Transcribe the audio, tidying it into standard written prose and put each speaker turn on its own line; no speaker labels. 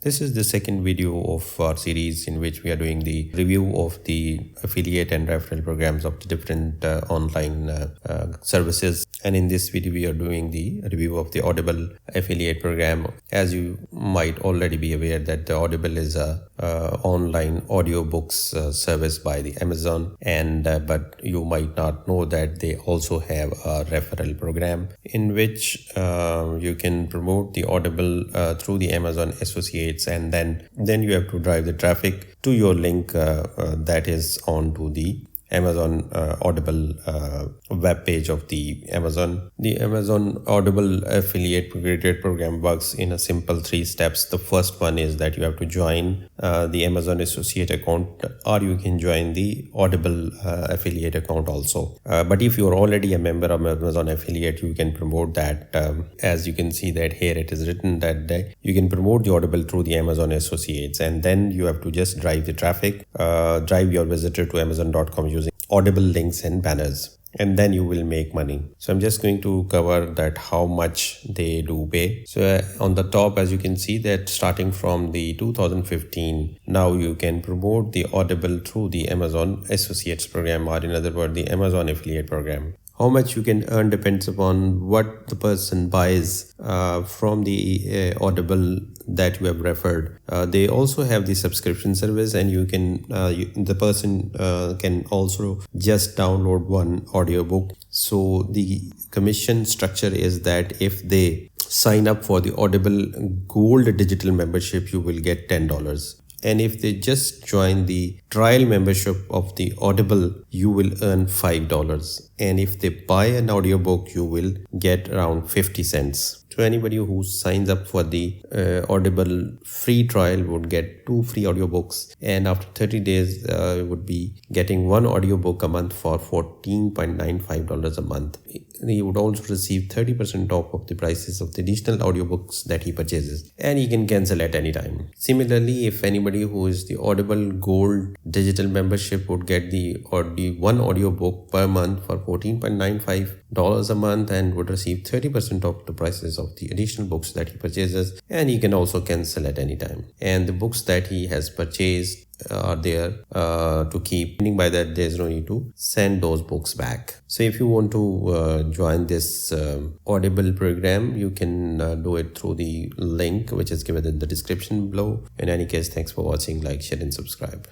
This is the second video of our series in which we are doing the review of the affiliate and referral programs of the different online services. And in this video, we are doing the review of the Audible affiliate program. As you might already be aware that the Audible is a online audiobooks service by the Amazon, and but you might not know that they also have a referral program in which you can promote the Audible through the Amazon associates, and then you have to drive the traffic to your link that is onto the Amazon Audible web page of the Amazon. The Amazon Audible affiliate created program works in a simple 3 steps. The first one is that you have to join the Amazon associate account, or you can join the Audible affiliate account also. But if you are already a member of Amazon affiliate, you can promote that. As you can see that here it is written that you can promote the Audible through the Amazon associates, and then you have to just drive the traffic, drive your visitor to Amazon.com using Audible links and banners, and then you will make money. So I'm just going to cover that how much they do pay. So on the top, as you can see that starting from the 2015, now you can promote the Audible through the Amazon associates program, or in other words the Amazon affiliate program. How much you can earn depends upon what the person buys from the Audible that you have referred. They also have the subscription service, and you can the person can also just download one audiobook. So the commission structure is that if they sign up for the Audible Gold digital membership, you will get $10. And if they just join the trial membership of the Audible, you will earn $5. And if they buy an audiobook, you will get around 50 cents. So anybody who signs up for the Audible free trial would get 2 free audiobooks, and after 30 days would be getting 1 audiobook a month for $14.95 a month. He would also receive 30% off of the prices of the additional audiobooks that he purchases, and he can cancel at any time. Similarly, if anybody who is the Audible Gold digital membership would get the 1 audiobook per month for $14.95 a month, and would receive 30% off the prices of the additional books that he purchases, and he can also cancel at any time. And the books that he has purchased are there to keep, meaning by that there's no need to send those books back. So if you want to join this Audible program, you can do it through the link which is given in the description below. In any case, thanks for watching. Like, share and subscribe.